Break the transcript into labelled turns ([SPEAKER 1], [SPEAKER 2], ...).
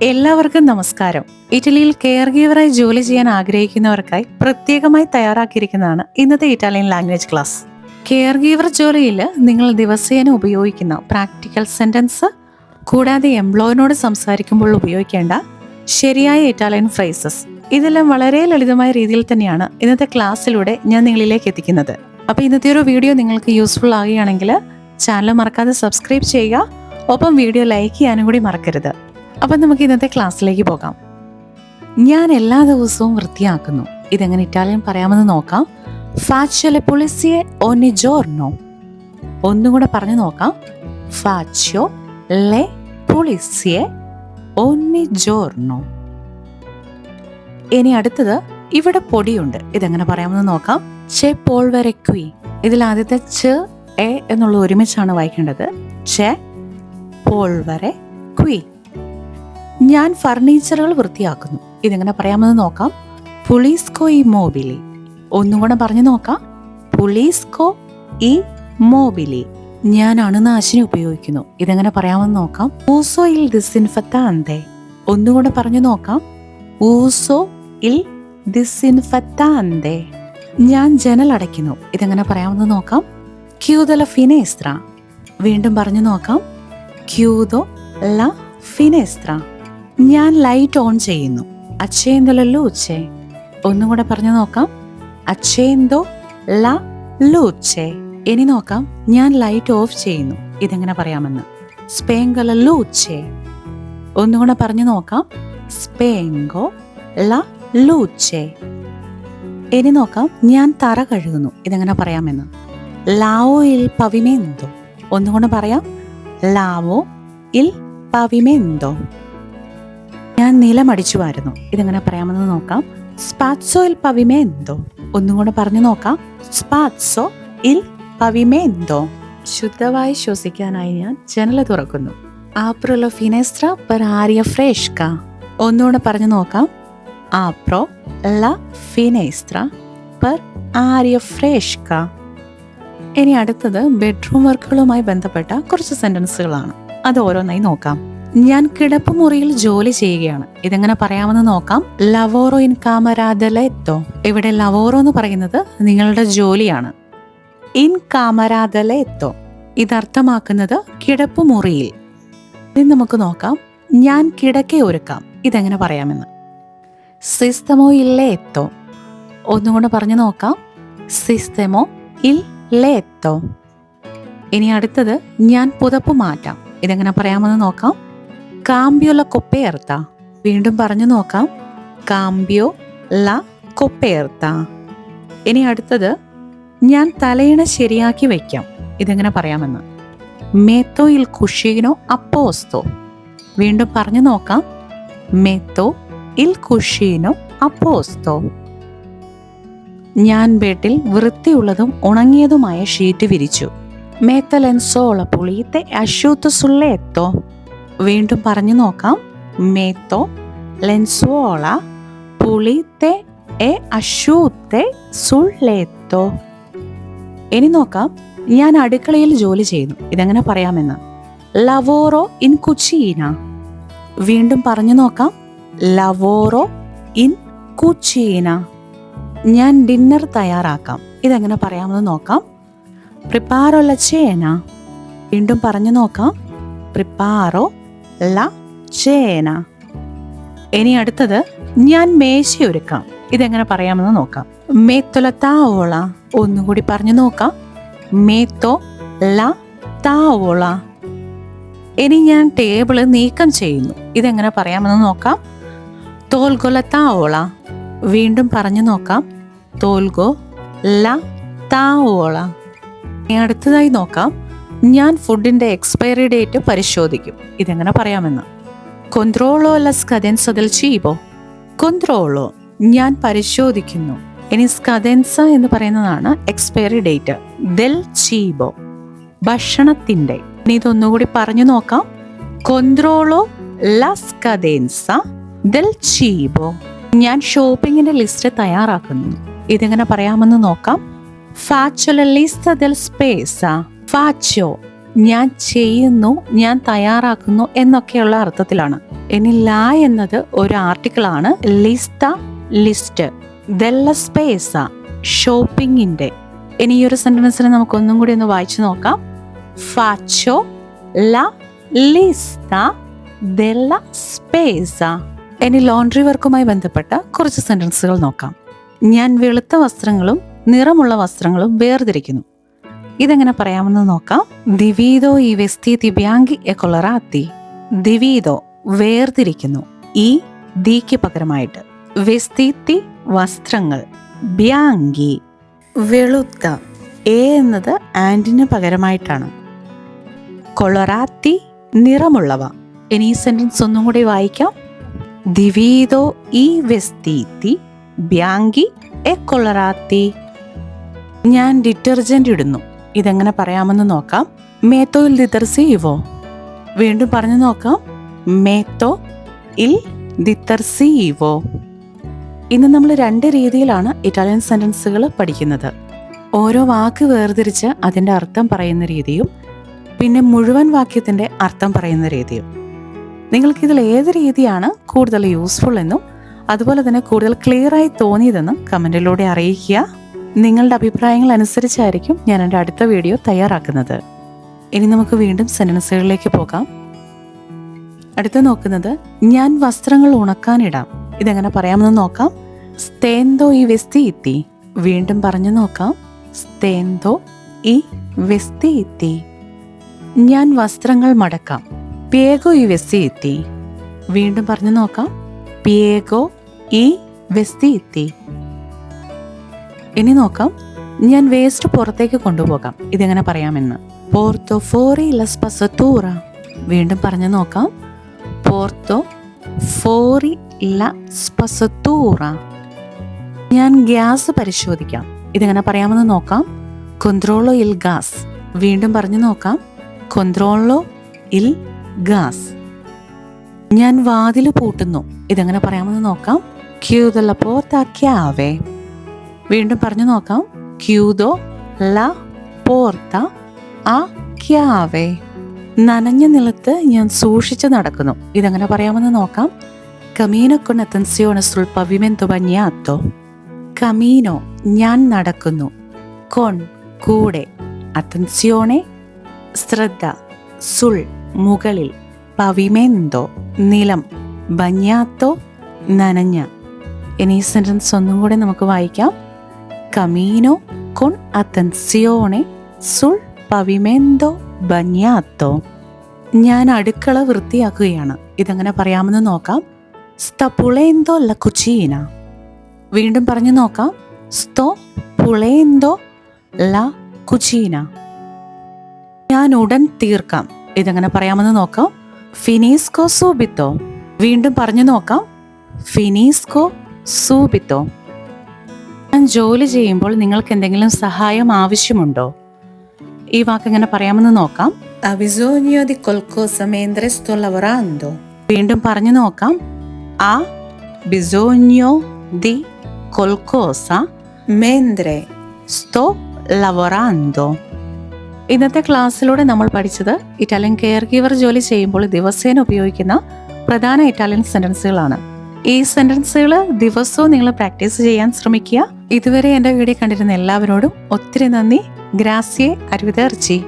[SPEAKER 1] എല്ലാവർക്കും നമസ്കാരം. ഇറ്റലിയിൽ കെയർ ഗീവറായി ജോലി ചെയ്യാൻ ആഗ്രഹിക്കുന്നവർക്കായി പ്രത്യേകമായി തയ്യാറാക്കിയിരിക്കുന്നതാണ് ഇന്നത്തെ Italian language class. Care giver ജോലിയിൽ നിങ്ങൾ ദിവസേന ഉപയോഗിക്കുന്ന പ്രാക്ടിക്കൽ സെന്റൻസ്, കൂടാതെ എംപ്ലോയറിനോട് സംസാരിക്കുമ്പോൾ ഉപയോഗിക്കേണ്ട ശരിയായ ഇറ്റാലിയൻ ഫ്രേസസ്, ഇതെല്ലാം വളരെ ലളിതമായ രീതിയിൽ തന്നെയാണ് ഇന്നത്തെ ക്ലാസ്സിലൂടെ ഞാൻ നിങ്ങളിലേക്ക് എത്തിക്കുന്നത്. അപ്പോൾ ഇന്നത്തെ ഒരു വീഡിയോ നിങ്ങൾക്ക് യൂസ്ഫുൾ ആകുകയാണെങ്കിൽ ചാനൽ മറക്കാതെ സബ്സ്ക്രൈബ് ചെയ്യുക, ഒപ്പം വീഡിയോ ലൈക്ക് ചെയ്യാനും കൂടി മറക്കരുത്. അപ്പം നമുക്ക് ഇന്നത്തെ ക്ലാസ്സിലേക്ക് പോകാം. ഞാൻ എല്ലാ ദിവസവും വൃത്തിയാക്കുന്നു. ഇതെങ്ങനെ ഇറ്റാലിയൻ പറയാമെന്ന് നോക്കാം. ഫാച്ചോ le pulizie ogni giorno. ഒന്നും കൂടെ പറഞ്ഞു നോക്കാം. ഫാച്ചോ le pulizie ogni giorno. ഇനി അടുത്തത്, ഇവിടെ പൊടിയുണ്ട്. ഇതെങ്ങനെ പറയാമെന്ന് നോക്കാം. c'è polvere qui. ഇതിൽ ആദ്യത്തെ ച എ എന്നുള്ള ഒരുമിച്ചാണ് വായിക്കേണ്ടത്. c'è polvere qui. ഞാൻ ഫർണിച്ചറുകൾ വൃത്തിയാക്കുന്നു. ഇതെങ്ങനെ പറയാമെന്ന് നോക്കാം. പുളിസ്കോ ഇ മോബിലി. ഒന്നും കൂടെ പറഞ്ഞു നോക്കാം. പുളിസ്കോ ഇ മോബിലി. ഞാൻ അണുനാശിനി ഉപയോഗിക്കുന്നു. ഇതെങ്ങനെ പറയാമെന്ന് നോക്കാം. ഊസോ ഇൽ ഡിസിൻഫെറ്റാന്തെ. ഒന്നും കൂടെ പറഞ്ഞു നോക്കാം. ഊസോ ഇൽ ഡിസിൻഫെറ്റാന്തെ. ഞാൻ ജനൽ അടയ്ക്കുന്നു. ഇതെങ്ങനെ പറയാമെന്ന് നോക്കാം. ക്യൂദോ ല ഫിനേസ്ത്ര. വീണ്ടും പറഞ്ഞു നോക്കാം. ക്യൂദോ ല ഫിനേസ്ത്ര. ഞാൻ ലൈറ്റ് ഓൺ ചെയ്യുന്നു. അച്ചേന്തോ ല ലൂച്ചെ. ഒന്നും കൂടെ പറഞ്ഞു നോക്കാം. അച്ചേന്തോ ല ലൂച്ചെ. ഇനി നോക്കാം. ഞാൻ ലൈറ്റ് ഓഫ് ചെയ്യുന്നു. ഇതെങ്ങനെ പറയാമെന്ന്. സ്പെങ്കോ ല ലൂച്ചെ. ഒന്നും കൂടെ പറഞ്ഞു നോക്കാം. സ്പെങ്കോ ല ലൂച്ചെ. ഇനി നോക്കാം. ഞാൻ തറ കഴുകുന്നു. ഇതെങ്ങനെ പറയാമെന്ന്. ലാവോ ഇൽ പവിമെന്തോ. ഒന്നും കൂടെ പറയാം. ലാവോ ഇൽ പവിമെന്തോ. ഞാൻ നിലം അടിച്ചു വാരുന്നു. ഇതെങ്ങനെ പറയാമെന്ന് നോക്കാം. സ്പാറ്റ്സോ ഇൽ പവിമെന്തോ. ഒന്നും കൂടെ പറഞ്ഞു നോക്കാം. സ്പാറ്റ്സോ ഇൽ പവിമെന്തോ. ശുദ്ധമായി ശ്വസിക്കാനായി ഞാൻ ജനല തുറക്കുന്നു. ആപ്രോ ല ഫിനേസ്ത്ര പെർ ആരിയ ഫ്രേഷ്ക. ഒന്നുകൂടെ പറഞ്ഞു നോക്കാം. ആപ്രോ ല ഫിനേസ്ത്ര പെർ ആരിയ ഫ്രേഷ്ക. ഇനി അടുത്തത് ബെഡ്റൂം വർക്കുകളുമായി ബന്ധപ്പെട്ട കുറച്ച് സെന്റൻസുകളാണ്. അത് ഓരോന്നായി നോക്കാം. ഞാൻ കിടപ്പുമുറിയിൽ ജോലി ചെയ്യുകയാണ്. ഇതെങ്ങനെ പറയാമെന്ന് നോക്കാം. ലവോറോ ഇൻ കാമരാ ദ ലെറ്റോ. ഇവിടെ ലവോറോ എന്ന് പറയുന്നത് നിങ്ങളുടെ ജോലിയാണ്. ഇൻ കാമരാ ദ ലെറ്റോ ഇതർത്ഥമാക്കുന്നത് കിടപ്പുമുറിയിൽ. ഇനി നമുക്ക് നോക്കാം. ഞാൻ കിടക്ക ഒരുക്കാം. ഇതെങ്ങനെ പറയാമെന്ന്. സിസ്റ്റമോ ഇൽ ലെറ്റോ. ഒന്നും കൂടെ പറഞ്ഞു നോക്കാം. സിസ്റ്റമോ ഇൽ ലെറ്റോ. ഇനി അടുത്തത്, ഞാൻ പുതപ്പ് മാറ്റാം. ഇതെങ്ങനെ പറയാമെന്ന് നോക്കാം. കാംബ്യോ ല കൊപ്പേർത്ത. വീണ്ടും പറഞ്ഞു നോക്കാം. കാംബ്യോ ല കൊപ്പേർത്ത. ഇനി അടുത്തത്, ഞാൻ തലയിണ ശരിയാക്കി വയ്ക്കാം. ഇതെങ്ങനെ പറയാമെന്ന്. മേത്തോ ഇൽ കുഷീനോ അപ്പോസ്തോ. വീണ്ടും പറഞ്ഞു നോക്കാം. മേത്തോ ഇൽ കുഷീനോ അപ്പോസ്തോ. ഞാൻ ബെഡിൽ വൃത്തിയുള്ളതും ഉണങ്ങിയതുമായ ഷീറ്റ് വിരിച്ചു. മേത്ത ലെൻസോള പുളിത്തെ അശൂത്ത സുള്ളേത്തോ. വീണ്ടും പറഞ്ഞു നോക്കാം. മേത്തോ ലെൻസോള പുളിത്തെ എ അശൂത്തെ സുള്ളേത്തോ. ഇനി നോക്കാം. ഞാൻ അടുക്കളയിൽ ജോലി ചെയ്യുന്നു. ഇതെങ്ങനെ പറയാമെന്ന്. ലവോറോ ഇൻ കുച്ചീന. വീണ്ടും പറഞ്ഞു നോക്കാം. ലവോറോ ഇൻ കുച്ചീന. ഞാൻ ഡിന്നർ തയ്യാറാക്കാം. ഇതെങ്ങനെ പറയാമെന്ന് നോക്കാം. പ്രിപ്പാറോ ല ചേന. വീണ്ടും പറഞ്ഞു നോക്കാം. പ്രിപ്പാറോ ല ചേന. ഇനി അടുത്തത്, ഞാൻ മേശയൊരുക്കാം. ഇതെങ്ങനെ പറയാമെന്ന് നോക്കാം. മേത്തോ ല താവോള. ഒന്നുകൂടി പറഞ്ഞു നോക്കാം. മേത്തോ ല താവോള. ഇനി ഞാൻ ടേബിള് നീക്കം ചെയ്യുന്നു. ഇതെങ്ങനെ പറയാമെന്ന് നോക്കാം. തോൽഗോ ല താവോള. വീണ്ടും പറഞ്ഞു നോക്കാം. തോൽഗോ ല താവോള. ഇനി അടുത്തതായി നോക്കാം. ഞാൻ ഫുഡിന്റെ എക്സ്പയറി ഡേറ്റ് പരിശോധിക്കും. ഇതെങ്ങനെ പറയാമെന്ന്. കൊൺട്രോളോ ല സ്കദൻസ del cibo. കൊൺട്രോളോ ഞാൻ പരിശോധിക്കുന്നു. ഇനി സ്കദൻസ എന്ന് പറയുന്നതാണ് എക്സ്പയറി ഡേറ്റ്. del cibo ഭക്ഷണത്തിന്റെ. ഇനി ഇതൊന്നുകൂടി പറഞ്ഞു നോക്കാം. കൊൺട്രോളോ ല സ്കദൻസ del cibo. ഞാൻ ഷോപ്പിങ്ങിന്റെ ലിസ്റ്റ് തയ്യാറാക്കുന്നു. ഇതെങ്ങനെ പറയാമെന്ന് നോക്കാം. Faccio la lista del spesa. Faccio ഞാൻ ചെയ്യുന്നു, ഞാൻ തയ്യാറാക്കുന്നു എന്നൊക്കെയുള്ള അർത്ഥത്തിലാണ്. ഇനി ലാ എന്നത് ഒരു ആർട്ടിക്കിളാണ്. ലിസ്ത, ലിസ്റ്റ്. ദെല്ല സ്പേസ, ഷോപ്പിങ്ങിന്റെ. ഇനി ഈ ഒരു സെന്റൻസിനെ നമുക്ക് ഒന്നും കൂടി ഒന്ന് വായിച്ചു നോക്കാം. ഫാച്ചോ ല ലിസ്ത ദെല്ല സ്പേസ. ഇനി ലോണ്ടറി വർക്കുമായി ബന്ധപ്പെട്ട കുറച്ച് സെന്റൻസുകൾ നോക്കാം. ഞാൻ വെളുത്ത വസ്ത്രങ്ങളും നിറമുള്ള വസ്ത്രങ്ങളും വേർതിരിക്കുന്നു. ഇതെങ്ങനെ പറയാമെന്ന് നോക്കാം. ദിവിദോ ഈ വെസ്തീതി ബിയാങ്കി എ കൊളറാത്തി. ദിവിദോ വേർതിരിക്കുന്നു, ഈ ദീക്ക് പകരമായിട്ട്. വെസ്തീത്തി വസ്ത്രങ്ങൾ, ബിയാങ്കി വെളുത്ത. എ എന്നത് ആൻഡിന് പകരമായിട്ടാണ്. കൊളറാത്തി നിറമുള്ളവ. ഇനി ഈ സെന്റൻസ് ഒന്നും കൂടി വായിക്കാം. ദിവിദോ ഈ വെസ്തീതി ബിയാങ്കി എ കൊളറാത്തി. ഞാൻ ഡിറ്റർജന്റ് ഇടുന്നു. ഇതെങ്ങനെ പറയാമെന്ന് നോക്കാം. മേത്തോ ഇൽ ദിത്തർസീവോ. വീണ്ടും പറഞ്ഞു നോക്കാം. മേത്തോ ഇൽ ദിത്തർസീവോ. ഇന്ന് നമ്മൾ 2 രീതിയിലാണ് ഇറ്റാലിയൻ സെന്റൻസുകൾ പഠിക്കുന്നത്. ഓരോ വാക്ക് വേർതിരിച്ച് അതിൻ്റെ അർത്ഥം പറയുന്ന രീതിയും പിന്നെ മുഴുവൻ വാക്യത്തിൻ്റെ അർത്ഥം പറയുന്ന രീതിയും. നിങ്ങൾക്കിതിൽ ഏത് രീതിയാണ് കൂടുതൽ യൂസ്ഫുൾ എന്നും അതുപോലെ തന്നെ കൂടുതൽ ക്ലിയറായി തോന്നിയതെന്നും കമൻറ്റിലൂടെ അറിയിക്കുക. നിങ്ങളുടെ അഭിപ്രായങ്ങൾ അനുസരിച്ചായിരിക്കും ഞാൻ എൻ്റെ അടുത്ത വീഡിയോ തയ്യാറാക്കുന്നത്. ഇനി നമുക്ക് വീണ്ടും സെന്റൻസുകളിലേക്ക് പോകാം. അടുത്ത നോക്കുന്നത് ഞാൻ വസ്ത്രങ്ങൾ ഉണക്കാനിടാം. ഇതെങ്ങനെ പറയാമെന്ന് നോക്കാം. സ്തേന്തോ ഈ വെസ്തീത്തി. വീണ്ടും പറഞ്ഞു നോക്കാം. സ്തേന്തോ ഈ വെസ്തീത്തി. ഞാൻ വസ്ത്രങ്ങൾ മടക്കാം. പിയേഗോ ഈ വെസ്തീത്തി. വീണ്ടും പറഞ്ഞു നോക്കാം. പിയേഗോ ഈ വെസ്തീത്തി. ഇനി നോക്കാം. ഞാൻ വേസ്റ്റ് പുറത്തേക്ക് കൊണ്ടുപോകാം. ഇതെങ്ങനെ പറയാമെന്ന്. പോർട്ടോ ഫോറി ല സ്പസത്തൂറ. വീണ്ടും പറഞ്ഞു നോക്കാം. പോർട്ടോ ഫോറി ല സ്പസത്തൂറ. ഞാൻ ഗ്യാസ് പരിശോധിക്കാം. ഇതെങ്ങനെ പറയാമെന്ന് നോക്കാം. കൊന്ത്രോളോ ഇൽ ഗാസ്. വീണ്ടും പറഞ്ഞു നോക്കാം. കൊന്ത്രോളോ ഇൽ ഗാസ്. ഞാൻ വാതിൽ പൂട്ടുന്നു. ഇതെങ്ങനെ പറയാമെന്ന് നോക്കാം. ക്യൂദോ ല പോർത്ത ക്യാവേ. വീണ്ടും പറഞ്ഞു നോക്കാം. ക്യൂദോ ല പോർത്ത ആ ക്യാവേ. നനഞ്ഞ നിലത്ത് ഞാൻ സൂക്ഷിച്ചു നടക്കുന്നു. ഇതെങ്ങനെ പറയാമെന്ന് നോക്കാം. കമീനോ con attenzione sul pavimento bagnato. കമീനോ ഞാൻ നടക്കുന്നു. കൊൺ കൂടെ, അറ്റൻസിയോണെ ശ്രദ്ധ, സുൾ മുകളിൽ, പവിമെന്തോ നിലം, ബഞ്ഞാത്തോ നനഞ്ഞ. ഇനി ഈ സെന്റൻസ് ഒന്നും കൂടെ നമുക്ക് വായിക്കാം. കമീനോ കൊൺ അറ്റൻസിയോണെ സുൾ പവിമെന്തോ ബഞ്ഞാത്തോ. ഞാൻ അടുക്കള വൃത്തിയാക്കുകയാണ്. ഇതെങ്ങനെ പറയാമെന്ന് നോക്കാം. സ്ത പുളേന്തോ ല കുച്ചീന. വീണ്ടും പറഞ്ഞു നോക്കാം. സ്തോ പുളേന്തോ ല കുച്ചീന. ഞാൻ ഉടൻ തീർക്കാം. ഇതെങ്ങനെ പറയാമെന്ന് നോക്കാം. ഫിനീസ്കോ സൂബിത്തോ. വീണ്ടും പറഞ്ഞു നോക്കാം. ഫിനീസ്കോ സൂബിത്തോ. ഞാൻ ജോലി ചെയ്യുമ്പോൾ നിങ്ങൾക്ക് എന്തെങ്കിലും സഹായം ആവശ്യമുണ്ടോ? ഈ വാക്ക് എങ്ങനെ പറയാമെന്ന് നോക്കാം. അവിസോനിയോ ദി കൊൽക്കോസ mentre sto lavorando. വീണ്ടും പറഞ്ഞു നോക്കാം. ആ ബിസോനിയോ ദി കൊൽക്കോസ mentre sto lavorando. ഇന്നത്തെ ക്ലാസ്സിലൂടെ നമ്മൾ പഠിച്ചത് ഇറ്റാലിയൻ കെയർ ഗീവർ ജോലി ചെയ്യുമ്പോൾ ദിവസേന ഉപയോഗിക്കുന്ന പ്രധാന ഇറ്റാലിയൻ സെന്റൻസുകളാണ്. ഈ സെന്റൻസുകൾ ദിവസവും നിങ്ങൾ പ്രാക്ടീസ് ചെയ്യാൻ ശ്രമിക്കുക. ഇതുവരെ എൻ്റെ വീഡിയോ കണ്ടിരുന്ന എല്ലാവരോടും ഒത്തിരി നന്ദി. ഗ്രാസിയെ അരുവിതർച്ചി.